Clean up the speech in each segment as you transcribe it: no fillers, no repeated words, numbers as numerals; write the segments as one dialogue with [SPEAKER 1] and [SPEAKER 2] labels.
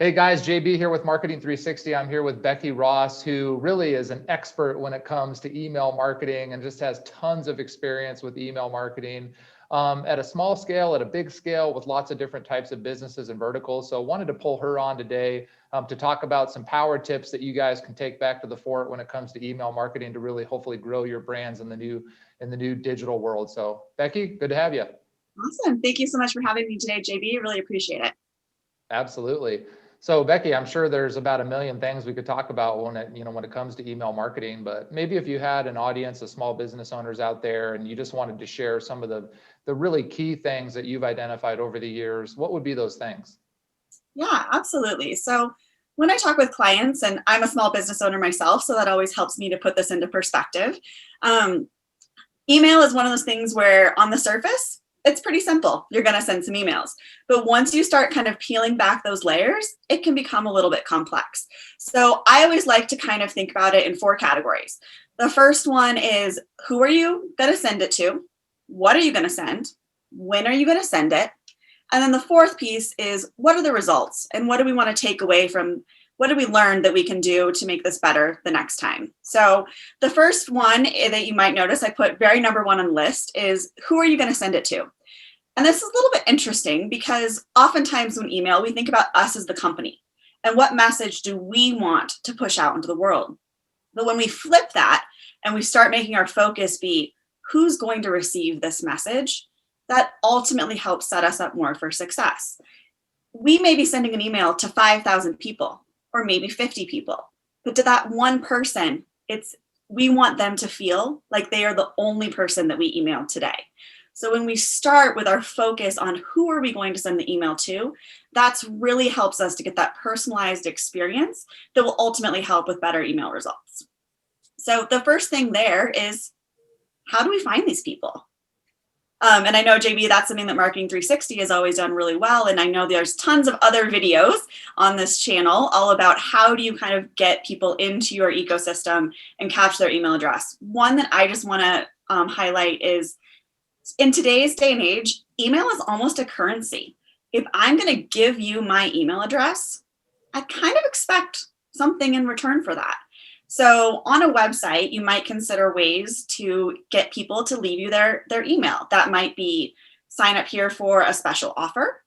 [SPEAKER 1] Hey guys, JB here with Marketing 360. I'm here with Becky Ross, who really is an expert when it comes to email marketing and just has tons of experience with email marketing at a small scale, at a big scale, with lots of different types of businesses and verticals. So wanted to pull her on today to talk about some power tips that you guys can take back to the fort when it comes to email marketing to really hopefully grow your brands in the new digital world. So Becky, good to have you.
[SPEAKER 2] Awesome. Thank you so much for having me today, JB. Really appreciate it.
[SPEAKER 1] Absolutely. So Becky, I'm sure there's about a million things we could talk about when it comes to email marketing, but maybe if you had an audience of small business owners out there and you just wanted to share some of the really key things that you've identified over the years, what would be those things?
[SPEAKER 2] Yeah, absolutely. So when I talk with clients, and I'm a small business owner myself, so that always helps me to put this into perspective. Um, Email is one of those things where on the surface, it's pretty simple. You're going to send some emails. But once you start kind of peeling back those layers, it can become a little bit complex. So I always like to kind of think about it in 4 categories. The first one is, who are you going to send it to? What are you going to send? When are you going to send it? And then the fourth piece is, what are the results? And what do we want to take away from, what did we learn that we can do to make this better the next time? So the first one that you might notice I put very number 1 on the list is, who are you going to send it to? And this is a little bit interesting because oftentimes when email, we think about us as the company and what message do we want to push out into the world. But when we flip that and we start making our focus be who's going to receive this message, that ultimately helps set us up more for success. We may be sending an email to 5,000 people or maybe 50 people, but to that one person, we want them to feel like they are the only person that we emailed today. So when we start with our focus on who are we going to send the email to, that's really helps us to get that personalized experience that will ultimately help with better email results. So the first thing there is, how do we find these people? And I know, JB, that's something that Marketing 360 has always done really well. And I know there's tons of other videos on this channel all about how do you kind of get people into your ecosystem and capture their email address. One that I just want to highlight is, in today's day and age, email is almost a currency. If I'm going to give you my email address, I kind of expect something in return for that. So on a website, you might consider ways to get people to leave you their email. That might be sign up here for a special offer.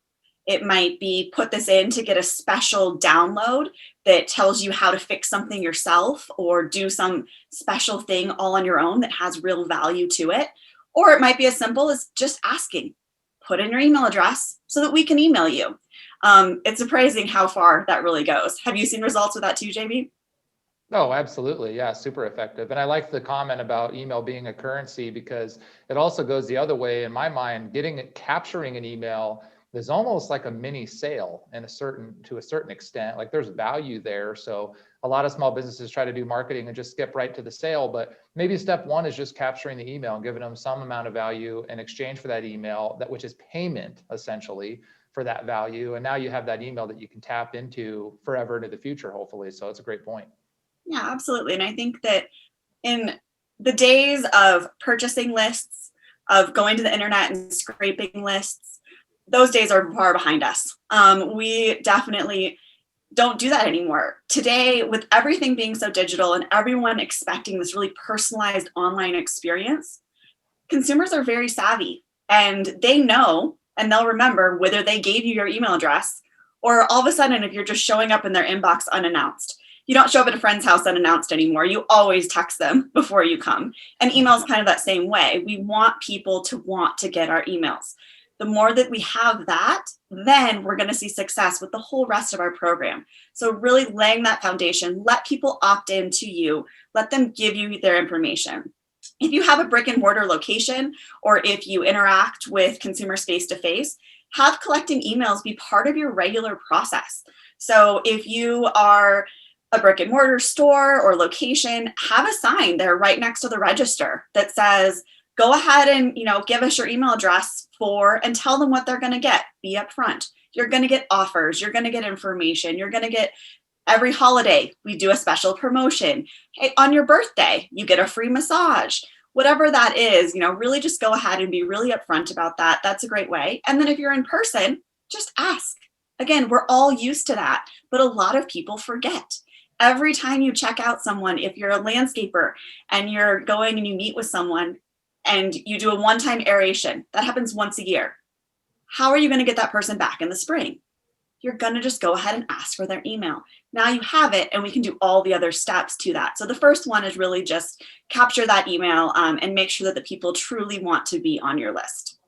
[SPEAKER 2] It might be put this in to get a special download that tells you how to fix something yourself or do some special thing all on your own that has real value to it. Or it might be as simple as just asking, put in your email address so that we can email you. It's surprising how far that really goes. Have you seen results with that too, JB?
[SPEAKER 1] Oh, absolutely. Yeah, super effective. And I like the comment about email being a currency because it also goes the other way in my mind. Capturing an email is almost like a mini sale to a certain extent. Like there's value there. So a lot of small businesses try to do marketing and just skip right to the sale, but maybe step 1 is just capturing the email and giving them some amount of value in exchange for that email, which is payment essentially for that value. And now you have that email that you can tap into forever into the future, hopefully. So it's a great point.
[SPEAKER 2] Yeah, absolutely. And I think that in the days of purchasing lists, of going to the internet and scraping lists, those days are far behind us. We definitely don't do that anymore. Today, with everything being so digital and everyone expecting this really personalized online experience, consumers are very savvy and they know and they'll remember whether they gave you your email address or all of a sudden if you're just showing up in their inbox unannounced. You don't show up at a friend's house unannounced anymore. You always text them before you come. And email is kind of that same way. We want people to want to get our emails. The more that we have that, then we're going to see success with the whole rest of our program. So really laying that foundation, let people opt into you, let them give you their information. If you have a brick and mortar location, or if you interact with consumers face to face, have collecting emails be part of your regular process. So if you are a brick and mortar store or location, have a sign there right next to the register that says, go ahead and give us your email address and tell them what they're going to get. Be upfront. You're going to get offers. You're going to get information. You're going to get every holiday. We do a special promotion. Hey, on your birthday, you get a free massage. Whatever that is, really just go ahead and be really upfront about that. That's a great way. And then if you're in person, just ask. Again, we're all used to that, but a lot of people forget. Every time you check out someone, if you're a landscaper and you're going and you meet with someone and you do a one-time aeration, that happens once a year. How are you going to get that person back in the spring? You're going to just go ahead and ask for their email. Now you have it, and we can do all the other steps to that. So the first one is really just capture that email and make sure that the people truly want to be on your list.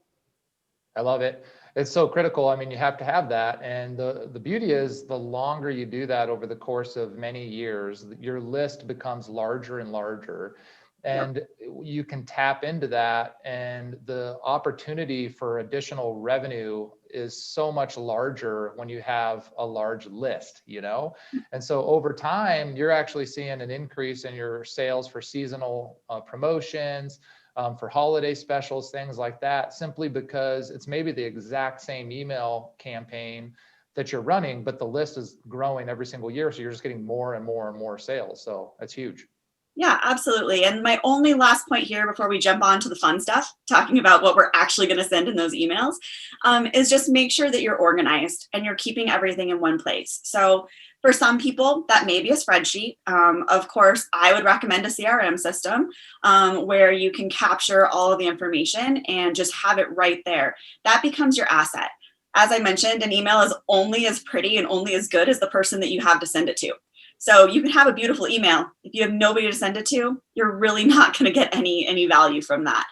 [SPEAKER 1] I love it. It's so critical. I mean, you have to have that. And the beauty is the longer you do that over the course of many years, your list becomes larger and larger. And you can tap into that, and the opportunity for additional revenue is so much larger when you have a large list, you know? And so over time, you're actually seeing an increase in your sales for seasonal promotions, for holiday specials, things like that, simply because it's maybe the exact same email campaign that you're running, but the list is growing every single year. So you're just getting more and more and more sales. So that's huge.
[SPEAKER 2] Yeah, absolutely. And my only last point here before we jump on to the fun stuff, talking about what we're actually going to send in those emails, is just make sure that you're organized and you're keeping everything in one place. So for some people, that may be a spreadsheet. Of course, I would recommend a CRM system where you can capture all of the information and just have it right there. That becomes your asset. As I mentioned, an email is only as pretty and only as good as the person that you have to send it to. So you can have a beautiful email. If you have nobody to send it to, you're really not going to get any value from that.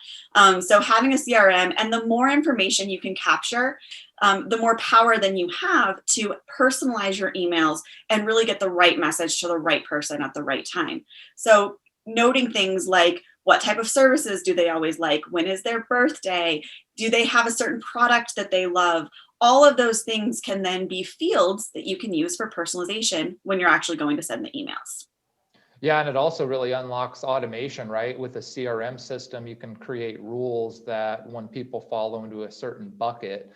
[SPEAKER 2] So having a CRM, and the more information you can capture, the more power then you have to personalize your emails and really get the right message to the right person at the right time. So noting things like, what type of services do they always like? When is their birthday? Do they have a certain product that they love? All of those things can then be fields that you can use for personalization when you're actually going to send the emails.
[SPEAKER 1] Yeah, and it also really unlocks automation, right? With a CRM system, you can create rules that when people follow into a certain bucket,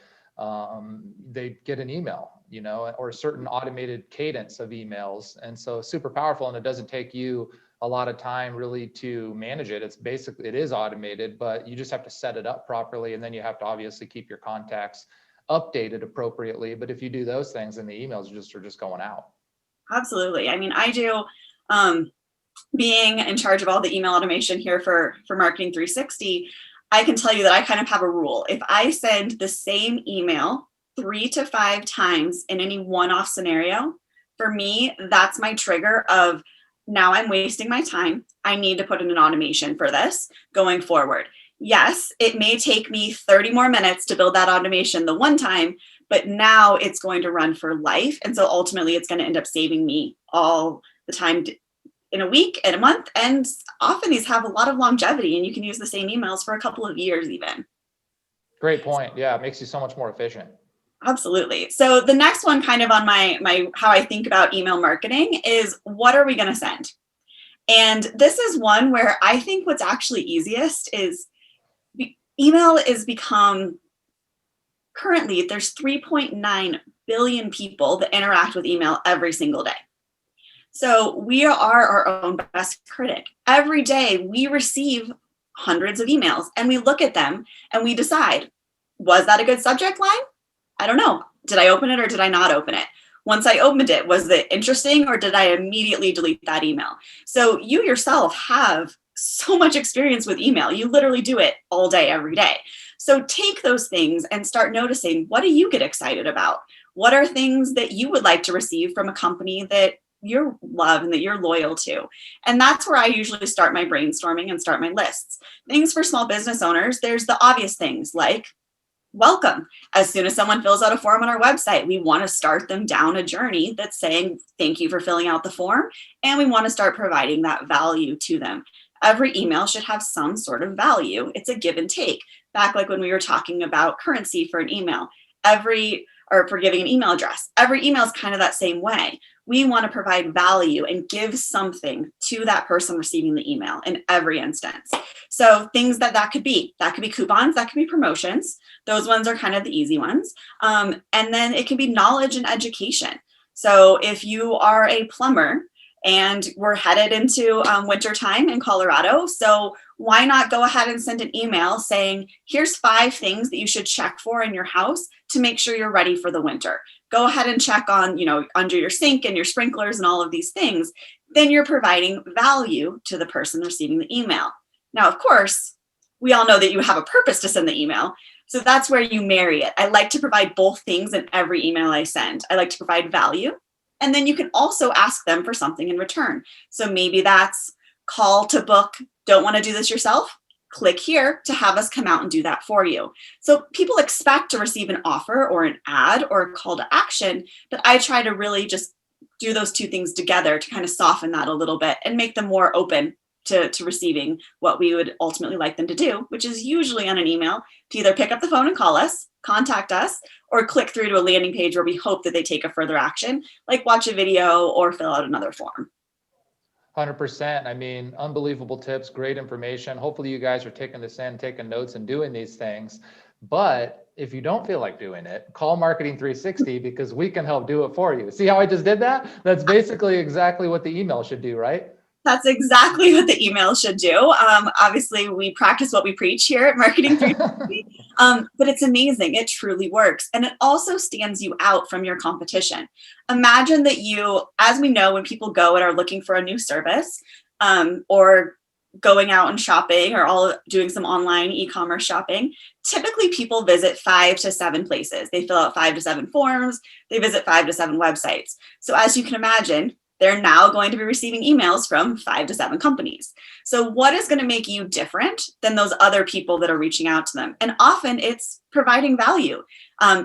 [SPEAKER 1] they get an email, you know, or a certain automated cadence of emails. And so super powerful, and it doesn't take you a lot of time really to manage it. It's basically, it is automated, but you just have to set it up properly. And then you have to obviously keep your contacts updated appropriately. But if you do those things, then the emails are just going out.
[SPEAKER 2] Absolutely. I mean, I do, being in charge of all the email automation here for Marketing 360, I can tell you that I kind of have a rule. If I send the same email 3 to 5 times in any one-off scenario, for me, that's my trigger of, now I'm wasting my time. I need to put in an automation for this going forward. Yes, it may take me 30 more minutes to build that automation the one time, but now it's going to run for life. And so ultimately it's going to end up saving me all the time in a week and a month. And often these have a lot of longevity, and you can use the same emails for a couple of years even.
[SPEAKER 1] Great point. Yeah, it makes you so much more efficient.
[SPEAKER 2] Absolutely. So the next one kind of on my how I think about email marketing is, what are we going to send? And this is one where I think what's actually easiest is, email is become, currently there's 3.9 billion people that interact with email every single day. So we are our own best critic. Every day we receive hundreds of emails, and we look at them and we decide, was that a good subject line? I don't know. Did I open it or did I not open it? Once I opened it, was it interesting, or did I immediately delete that email? So you yourself have so much experience with email. You literally do it all day, every day. So take those things and start noticing, what do you get excited about? What are things that you would like to receive from a company that you love and that you're loyal to? And that's where I usually start my brainstorming and start my lists. Things for small business owners, there's the obvious things like, welcome. As soon as someone fills out a form on our website, we want to start them down a journey that's saying, thank you for filling out the form. And we want to start providing that value to them. Every email should have some sort of value. It's a give and take. Back like when we were talking about currency for an email, or for giving an email address, every email is kind of that same way. We want to provide value and give something to that person receiving the email in every instance. So things that could be coupons, that could be promotions. Those ones are kind of the easy ones. And then it can be knowledge and education. So if you are a plumber and we're headed into winter time in Colorado, so why not go ahead and send an email saying, here's 5 things that you should check for in your house to make sure you're ready for the winter. Go ahead and check on, under your sink and your sprinklers and all of these things. Then you're providing value to the person receiving the email. Now, of course, we all know that you have a purpose to send the email. So that's where you marry it. I like to provide both things in every email I send. I like to provide value. And then you can also ask them for something in return. So maybe that's call to book. Don't want to do this yourself? Click here to have us come out and do that for you. So people expect to receive an offer or an ad or a call to action, but I try to really just do those two things together to kind of soften that a little bit and make them more open to receiving what we would ultimately like them to do, which is usually on an email to either pick up the phone and call us, contact us, or click through to a landing page where we hope that they take a further action, like watch a video or fill out another form.
[SPEAKER 1] 100%. I mean, unbelievable tips, great information. Hopefully you guys are taking this in, taking notes and doing these things. But if you don't feel like doing it, call Marketing 360 because we can help do it for you. See how I just did that? That's basically exactly what the email should do, right?
[SPEAKER 2] That's exactly what the email should do. Obviously, we practice what we preach here at Marketing 360, but it's amazing. It truly works. And it also stands you out from your competition. Imagine that you, as we know, when people go and are looking for a new service or going out and shopping or all doing some online e-commerce shopping, typically people visit 5 to 7 places. They fill out 5 to 7 forms. They visit 5 to 7 websites. So as you can imagine, they're now going to be receiving emails from 5 to 7 companies. So what is going to make you different than those other people that are reaching out to them? And often it's providing value.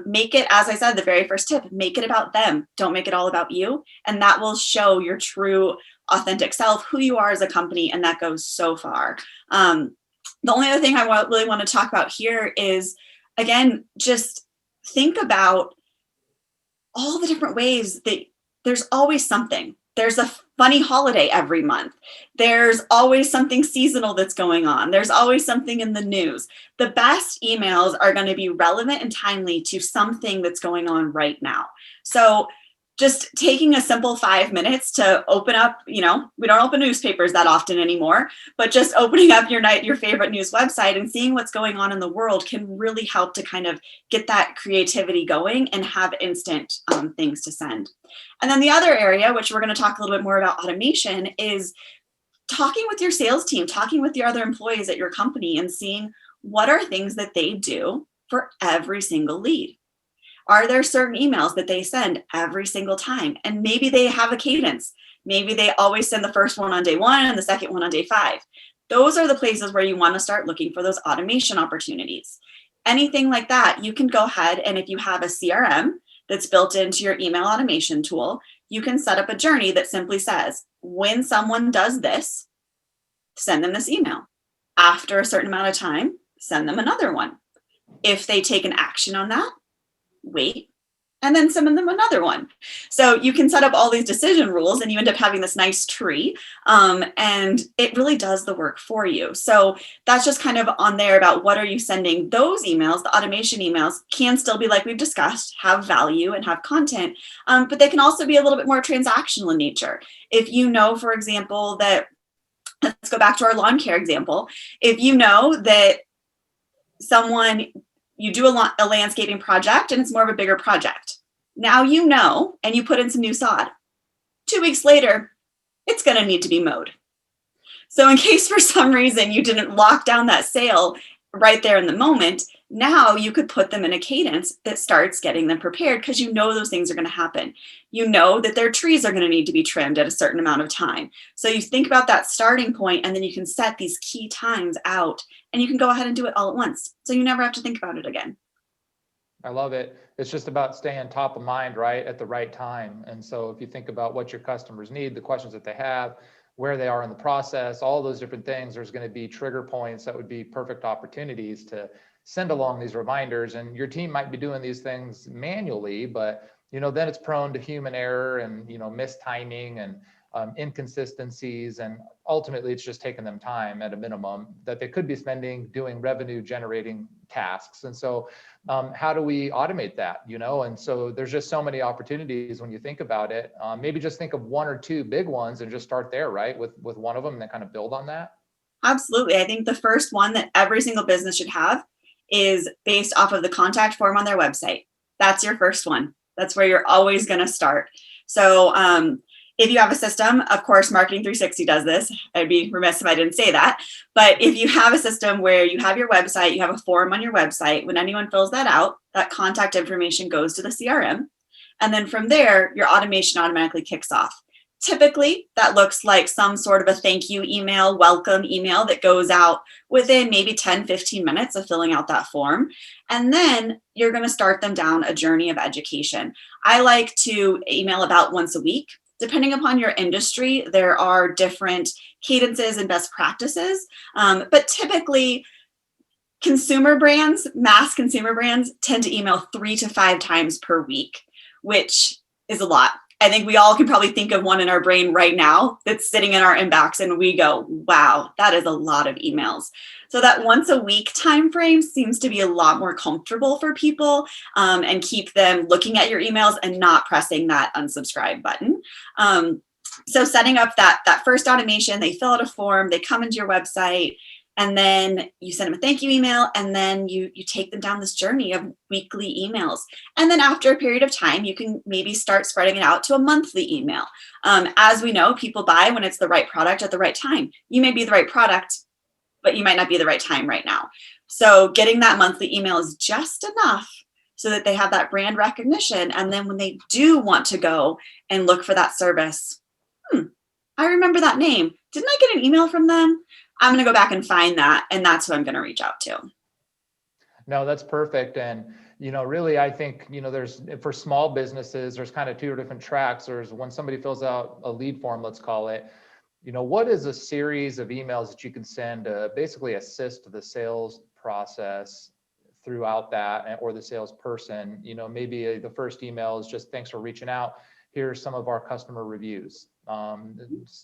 [SPEAKER 2] Make it, as I said, the very first tip, make it about them. Don't make it all about you. And that will show your true, authentic self, who you are as a company. And that goes so far. The only other thing I really want to talk about here is, again, just think about all the different ways that there's always something. There's a funny holiday every month. There's always something seasonal that's going on. There's always something in the news. The best emails are going to be relevant and timely to something that's going on right now. So just taking a simple 5 minutes to open up, we don't open newspapers that often anymore, but just opening up your favorite news website and seeing what's going on in the world can really help to kind of get that creativity going and have instant things to send. And then the other area, which we're going to talk a little bit more about automation, is talking with your sales team, talking with your other employees at your company and seeing what are things that they do for every single lead. Are there certain emails that they send every single time? And maybe they have a cadence. Maybe they always send the first one on day 1 and the second one on day 5. Those are the places where you want to start looking for those automation opportunities. Anything like that, you can go ahead and if you have a CRM that's built into your email automation tool, you can set up a journey that simply says, when someone does this, send them this email. After a certain amount of time, send them another one. If they take an action on that, wait, and then send them another one. So you can set up all these decision rules and you end up having this nice tree. And it really does the work for you. So that's just kind of on there about what are you sending. Those emails, the automation emails, can still be, like we've discussed, have value and have content, but they can also be a little bit more transactional in nature. If you know, for example, that, let's go back to our lawn care example. If you know that you do a landscaping project and it's more of a bigger project. Now you know, and you put in some new sod. 2 weeks later, it's going to need to be mowed. So in case for some reason you didn't lock down that sale right there in the moment, now you could put them in a cadence that starts getting them prepared because you know those things are going to happen. You know that their trees are going to need to be trimmed at a certain amount of time. So you think about that starting point and then you can set these key times out and you can go ahead and do it all at once. So you never have to think about it again.
[SPEAKER 1] I love it. It's just about staying top of mind, right, at the right time. And so if you think about what your customers need, the questions that they have, where they are in the process, all those different things, there's going to be trigger points that would be perfect opportunities to send along these reminders. And your team might be doing these things manually, but then it's prone to human error and mistiming and inconsistencies, and ultimately it's just taking them time at a minimum that they could be spending doing revenue generating tasks. And so how do we automate that? And so there's just so many opportunities when you think about it. Maybe just think of 1 or 2 big ones and just start there, right, with one of them, and then kind of build on that.
[SPEAKER 2] Absolutely. I think the first one that every single business should have is based off of the contact form on their website. That's your first one. That's where you're always going to start. So if you have a system, of course, Marketing 360 does this. I'd be remiss if I didn't say that. But if you have a system where you have your website, you have a form on your website, when anyone fills that out, that contact information goes to the CRM. And then from there, your automation automatically kicks off. Typically, that looks like some sort of a thank you email, welcome email that goes out within maybe 10, 15 minutes of filling out that form. And then you're going to start them down a journey of education. I like to email about once a week. Depending upon your industry, there are different cadences and best practices. But typically, consumer brands, mass consumer brands, tend to email 3 to 5 times per week, which is a lot. I think we all can probably think of one in our brain right now that's sitting in our inbox and we go, wow, that is a lot of emails. So that once a week time frame seems to be a lot more comfortable for people and keep them looking at your emails and not pressing that unsubscribe button. So setting up that first automation, they fill out a form, they come into your website, and then you send them a thank you email, and then you take them down this journey of weekly emails. And then after a period of time, you can maybe start spreading it out to a monthly email. As we know, people buy when it's the right product at the right time. You may be the right product, but you might not be the right time right now. So getting that monthly email is just enough so that they have that brand recognition. And then when they do want to go and look for that service, I remember that name. Didn't I get an email from them? I'm going to go back and find that. And that's who I'm going to reach out to.
[SPEAKER 1] No, that's perfect. And, really, I think, there's, for small businesses, there's kind of 2 different tracks. There's when somebody fills out a lead form, let's call it, what is a series of emails that you can send to basically assist the sales process throughout that, or the salesperson? Maybe the first email is just, thanks for reaching out. Here's some of our customer reviews.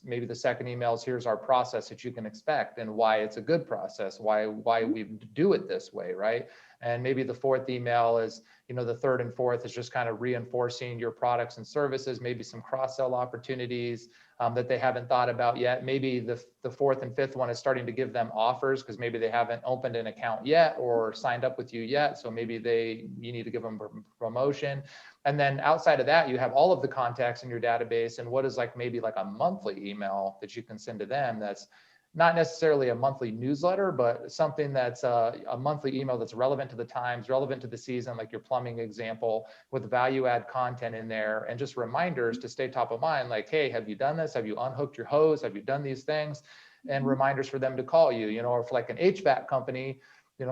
[SPEAKER 1] Maybe the second email is, here's our process that you can expect and why it's a good process, why we do it this way, right? And maybe the fourth email is, the third and fourth is just kind of reinforcing your products and services, maybe some cross-sell opportunities that they haven't thought about yet. Maybe the fourth and fifth one is starting to give them offers because maybe they haven't opened an account yet or signed up with you yet. So maybe you need to give them a promotion. And then outside of that, you have all of the contacts in your database, and what is maybe a monthly email that you can send to them that's not necessarily a monthly newsletter, but something that's a monthly email that's relevant to the times, relevant to the season, like your plumbing example, with value add content in there, and just reminders to stay top of mind, like, hey, have you done this? Have you unhooked your hose? Have you done these things? And reminders for them to call you, or for an HVAC company,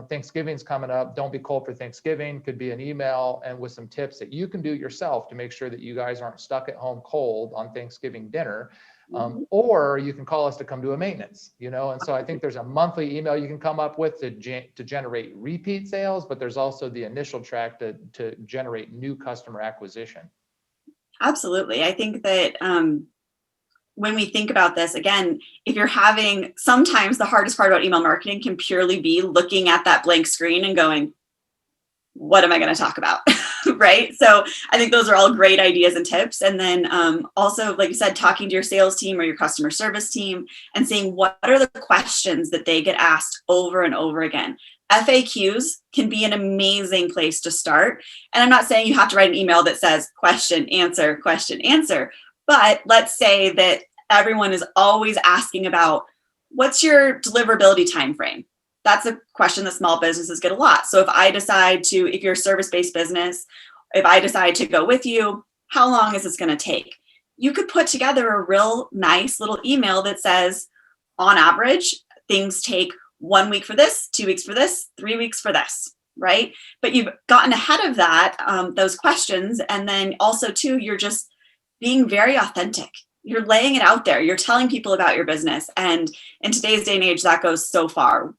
[SPEAKER 1] Thanksgiving's coming up. Don't be cold for Thanksgiving. Could be an email and with some tips that you can do yourself to make sure that you guys aren't stuck at home cold on Thanksgiving dinner. Or you can call us to come do a maintenance, and so I think there's a monthly email you can come up with to generate repeat sales, but there's also the initial track to generate new customer acquisition.
[SPEAKER 2] Absolutely. I think that when we think about this, again, if you're having, sometimes the hardest part about email marketing can purely be looking at that blank screen and going, what am I going to talk about? Right? So I think those are all great ideas and tips. And then also, like you said, talking to your sales team or your customer service team and seeing what are the questions that they get asked over and over again. FAQs can be an amazing place to start. And I'm not saying you have to write an email that says question, answer, but let's say that everyone is always asking about, what's your deliverability time frame? That's a question that small businesses get a lot. So if you're a service-based business, if I decide to go with you, how long is this going to take? You could put together a real nice little email that says, on average, things take 1 week for this, 2 weeks for this, 3 weeks for this, right? But you've gotten ahead of that, those questions. And then also too, you're just being very authentic. You're laying it out there. You're telling people about your business. And in today's day and age, that goes so far.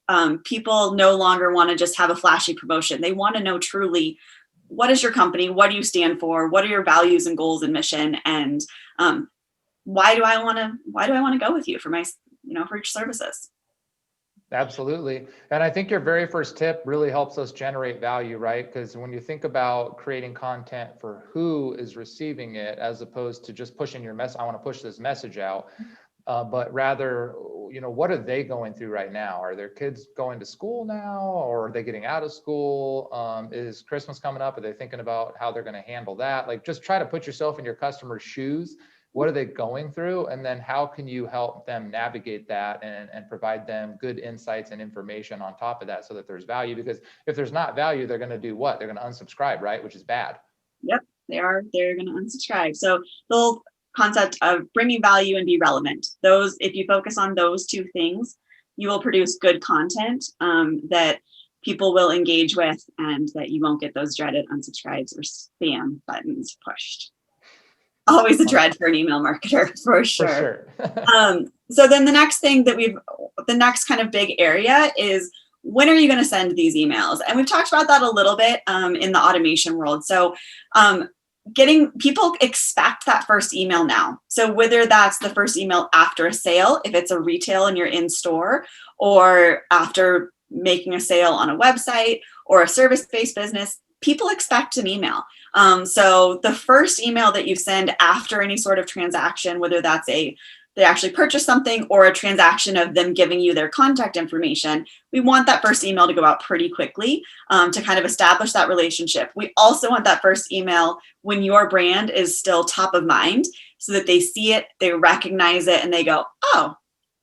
[SPEAKER 2] People no longer want to just have a flashy promotion. They want to know truly, what is your company? What do you stand for? What are your values and goals and mission? And why do I want to go with you for for your services?
[SPEAKER 1] Absolutely. And I think your very first tip really helps us generate value, right? Because when you think about creating content for who is receiving it, as opposed to just pushing your message, I want to push this message out. but rather, what are they going through right now? Are their kids going to school now, or are they getting out of school? Is Christmas coming up? Are they thinking about how they're going to handle that? Like, just try to put yourself in your customer's shoes. What are they going through? And then how can you help them navigate that and provide them good insights and information on top of that so that there's value? Because if there's not value, they're going to do what? They're going to unsubscribe, right? Which is bad.
[SPEAKER 2] Yep, they're going to unsubscribe. So the whole concept of bringing value and be relevant, those, if you focus on those two things, you will produce good content that people will engage with, and that you won't get those dreaded unsubscribes or spam buttons pushed. Always a dread for an email marketer, for sure. So then the next thing that the next kind of big area is, when are you going to send these emails? And we've talked about that a little bit in the automation world. So getting people expect that first email now. So whether that's the first email after a sale, if it's a retail and you're in store, or after making a sale on a website or a service-based business, people expect an email. So the first email that you send after any sort of transaction, whether that's they actually purchase something or a transaction of them giving you their contact information, we want that first email to go out pretty quickly to kind of establish that relationship. We also want that first email when your brand is still top of mind, so that they see it, they recognize it, and they go, oh,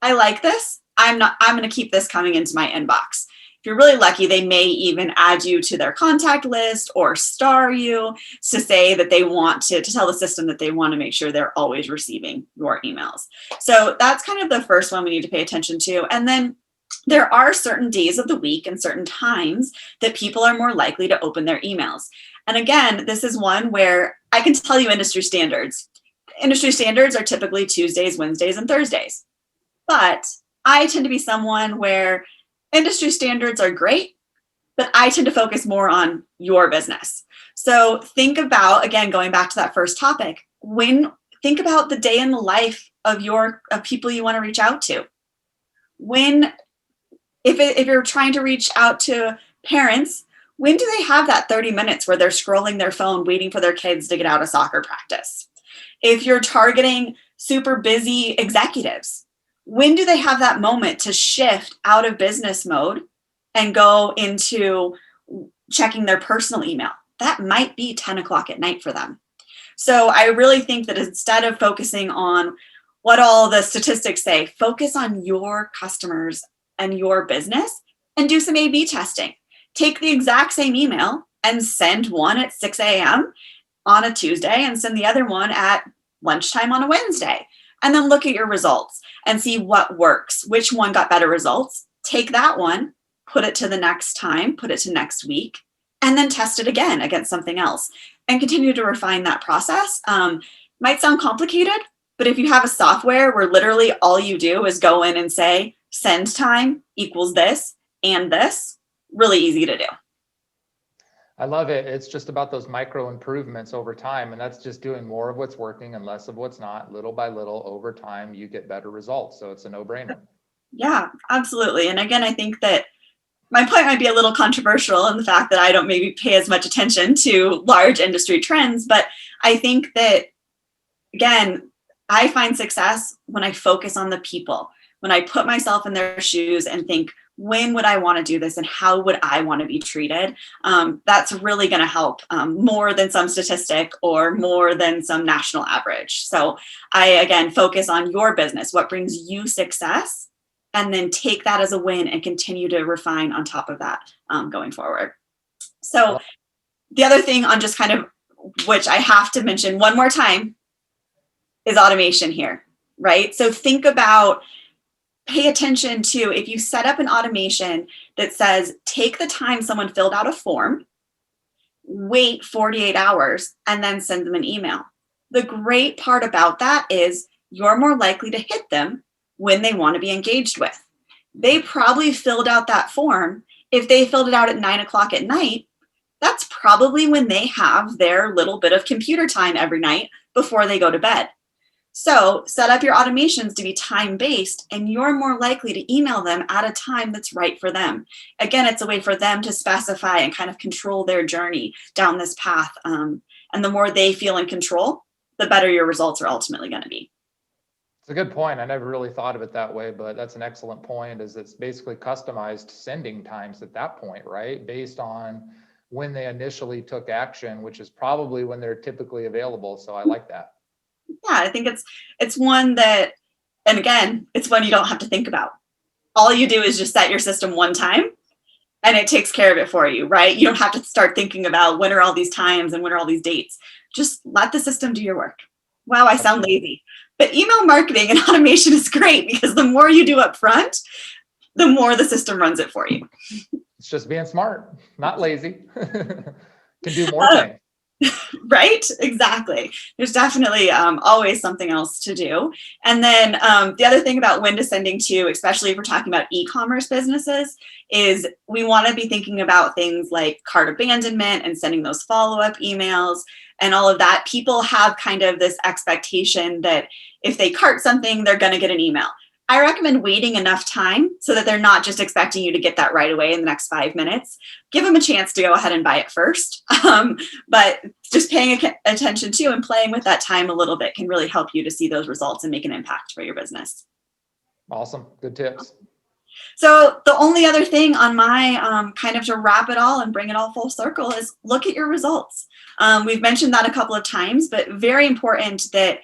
[SPEAKER 2] I like this. I'm going to keep this coming into my inbox. If you're really lucky, they may even add you to their contact list or star you to say that they want to tell the system that they want to make sure they're always receiving your emails. So that's kind of the first one we need to pay attention to. And then there are certain days of the week and certain times that people are more likely to open their emails. And again, this is one where I can tell you industry standards. Industry standards are typically Tuesdays, Wednesdays, and Thursdays. But I tend to be someone where industry standards are great, but I tend to focus more on your business. So think about, again, going back to that first topic, think about the day in the life of people you want to reach out to. If you're trying to reach out to parents, when do they have that 30 minutes where they're scrolling their phone waiting for their kids to get out of soccer practice? If you're targeting super busy executives, when do they have that moment to shift out of business mode and go into checking their personal email? That might be 10 o'clock at night for them. So I really think that instead of focusing on what all the statistics say, focus on your customers and your business and do some A/B testing. Take the exact same email and send one at 6 a.m. on a Tuesday and send the other one at lunchtime on a Wednesday. And then look at your results and see what works, which one got better results. Take that one, put it to the next time, put it to next week, and then test it again against something else and continue to refine that process. Might sound complicated, but if you have a software where literally all you do is go in and say, send time equals this and this, really easy to do.
[SPEAKER 1] I love it. It's just about those micro improvements over time. And that's just doing more of what's working and less of what's not. Little by little, over time, you get better results. So it's a no-brainer.
[SPEAKER 2] Yeah, absolutely. And again, I think that my point might be a little controversial in the fact that I don't maybe pay as much attention to large industry trends. But I think that, again, I find success when I focus on the people, when I put myself in their shoes and think, when would I want to do this and how would I want to be treated? That's really going to help more than some statistic or more than some national average. So I, again, focus on your business, what brings you success, and then take that as a win and continue to refine on top of that going forward. So the other thing on just kind of, which I have to mention one more time, is automation here, right? So think about, pay attention to, if you set up an automation that says, take the time someone filled out a form, wait 48 hours, and then send them an email. The great part about that is you're more likely to hit them when they want to be engaged with. They probably filled out that form. If they filled it out at 9 o'clock at night, that's probably when they have their little bit of computer time every night before they go to bed. So set up your automations to be time-based, and you're more likely to email them at a time that's right for them. Again, it's a way for them to specify and kind of control their journey down this path. And the more they feel in control, the better your results are ultimately going to be.
[SPEAKER 1] It's a good point. I never really thought of it that way, but that's an excellent point, is it's basically customized sending times at that point, right? Based on when they initially took action, which is probably when they're typically available. So I like that.
[SPEAKER 2] Yeah, I think it's one that, and again, it's one you don't have to think about. All you do is just set your system one time and it takes care of it for you, right? You don't have to start thinking about when are all these times and when are all these dates. Just let the system do your work. Wow, I sound lazy. But email marketing and automation is great because the more you do up front, the more the system runs it for you.
[SPEAKER 1] It's just being smart, not lazy. Can do more things.
[SPEAKER 2] Right? Exactly. There's definitely always something else to do. And then the other thing about when to sending to, especially if we're talking about e-commerce businesses, is we want to be thinking about things like cart abandonment and sending those follow-up emails and all of that. People have kind of this expectation that if they cart something, they're going to get an email. I recommend waiting enough time so that they're not just expecting you to get that right away in the next 5 minutes. Give them a chance to go ahead and buy it first. But just paying attention to and playing with that time a little bit can really help you to see those results and make an impact for your business.
[SPEAKER 1] Awesome. Good tips.
[SPEAKER 2] So the only other thing on my kind of to wrap it all and bring it all full circle is look at your results. We've mentioned that a couple of times, but very important that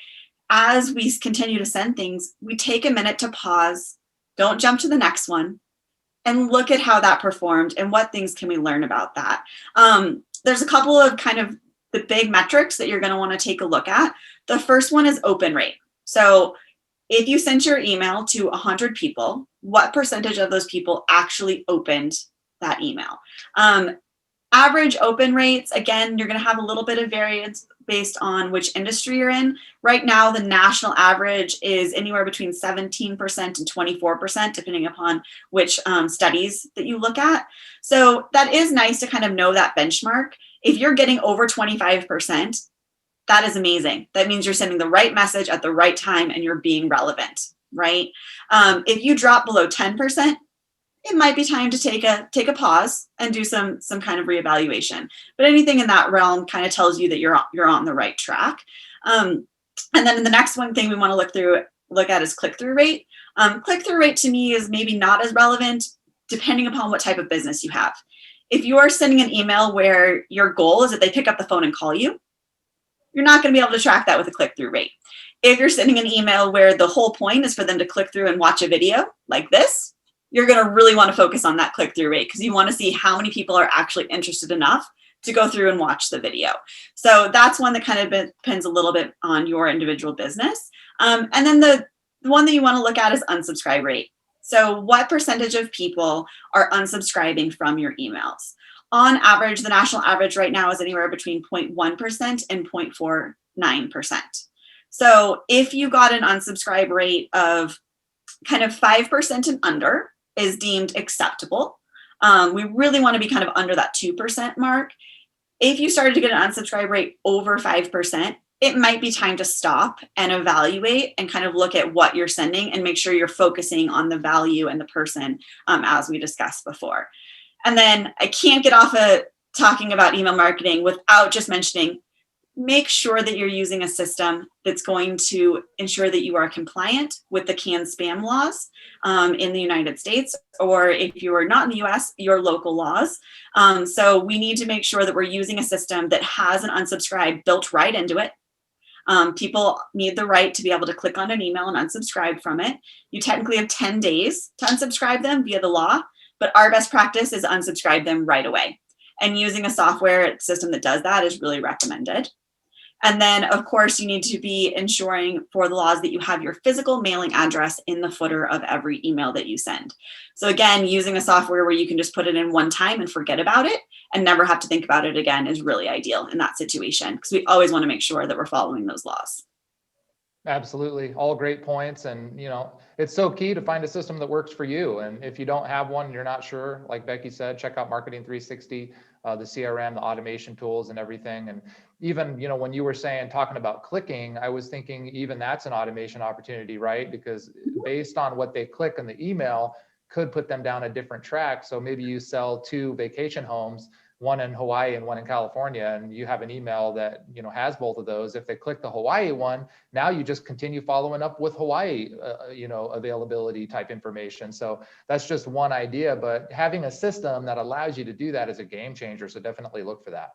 [SPEAKER 2] as we continue to send things, we take a minute to pause, don't jump to the next one, and look at how that performed and what things can we learn about that. There's a couple of kind of the big metrics that you're going to want to take a look at. The first one is open rate. So if you sent your email to 100 people, what percentage of those people actually opened that email? Average open rates, again, you're going to have a little bit of variance based on which industry you're in. Right now, the national average is anywhere between 17% and 24%, depending upon which studies that you look at. So that is nice to kind of know that benchmark. If you're getting over 25%, that is amazing. That means you're sending the right message at the right time and you're being relevant, right? If you drop below 10%, it might be time to take a pause and do some kind of reevaluation. But anything in that realm kind of tells you that you're on the right track. And then the next one thing we want to look at is click-through rate. Click-through rate to me is maybe not as relevant depending upon what type of business you have. If you are sending an email where your goal is that they pick up the phone and call you, you're not going to be able to track that with a click-through rate. If you're sending an email where the whole point is for them to click through and watch a video like this, you're going to really want to focus on that click-through rate because you want to see how many people are actually interested enough to go through and watch the video. So that's one that kind of depends a little bit on your individual business. And then the one that you want to look at is unsubscribe rate. So what percentage of people are unsubscribing from your emails? On average, the national average right now is anywhere between 0.1% and 0.49%. So if you got an unsubscribe rate of kind of 5% and under is deemed acceptable. We really want to be kind of under that 2% mark. If you started to get an unsubscribe rate over 5%, it might be time to stop and evaluate and kind of look at what you're sending and make sure you're focusing on the value and the person as we discussed before. And then I can't get off of talking about email marketing without just mentioning, make sure that you're using a system that's going to ensure that you are compliant with the canned spam laws in the United States, or if you are not in the US, your local laws. So we need to make sure that we're using a system that has an unsubscribe built right into it. People need the right to be able to click on an email and unsubscribe from it. You technically have 10 days to unsubscribe them via the law, but our best practice is unsubscribe them right away. And using a software system that does that is really recommended. And then, of course, you need to be ensuring for the laws that you have your physical mailing address in the footer of every email that you send. So again, using a software where you can just put it in one time and forget about it and never have to think about it again is really ideal in that situation, because we always want to make sure that we're following those laws.
[SPEAKER 1] Absolutely. All great points. And, it's so key to find a system that works for you. And if you don't have one, you're not sure, like Becky said, check out Marketing 360, the CRM, the automation tools and everything. And even, when you were talking about clicking, I was thinking even that's an automation opportunity, right? Because based on what they click in the email could put them down a different track. So maybe you sell 2 vacation homes, one in Hawaii and one in California, and you have an email that, has both of those. If they click the Hawaii one, now you just continue following up with Hawaii, availability type information. So that's just one idea, but having a system that allows you to do that is a game changer. So definitely look for that.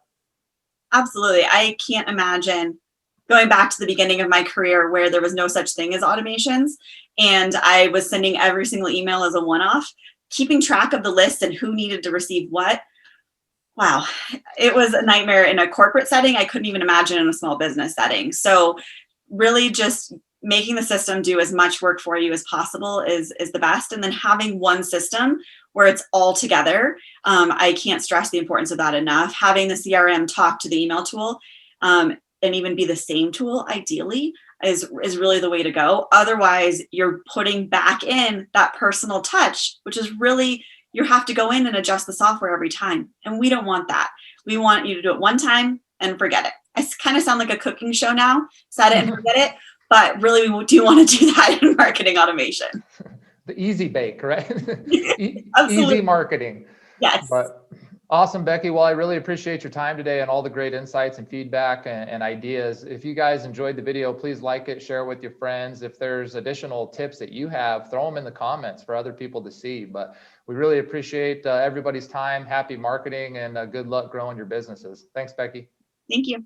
[SPEAKER 2] Absolutely. I can't imagine going back to the beginning of my career where there was no such thing as automations and I was sending every single email as a one-off, keeping track of the list and who needed to receive what. Wow, it was a nightmare in a corporate setting. I couldn't even imagine in a small business setting. So really just making the system do as much work for you as possible is the best. And then having one system where it's all together. I can't stress the importance of that enough. Having the CRM talk to the email tool and even be the same tool ideally is really the way to go. Otherwise, you're putting back in that personal touch, which is really, you have to go in and adjust the software every time. And we don't want that. We want you to do it one time and forget it. I kind of sound like a cooking show now, set it and forget it. But really, we do want to do that in marketing automation.
[SPEAKER 1] The easy bake, right?
[SPEAKER 2] Absolutely.
[SPEAKER 1] Easy marketing.
[SPEAKER 2] Yes.
[SPEAKER 1] But awesome, Becky. Well, I really appreciate your time today and all the great insights and feedback and ideas. If you guys enjoyed the video, please like it, share it with your friends. If there's additional tips that you have, throw them in the comments for other people to see. But we really appreciate everybody's time. Happy marketing and good luck growing your businesses. Thanks, Becky.
[SPEAKER 2] Thank you.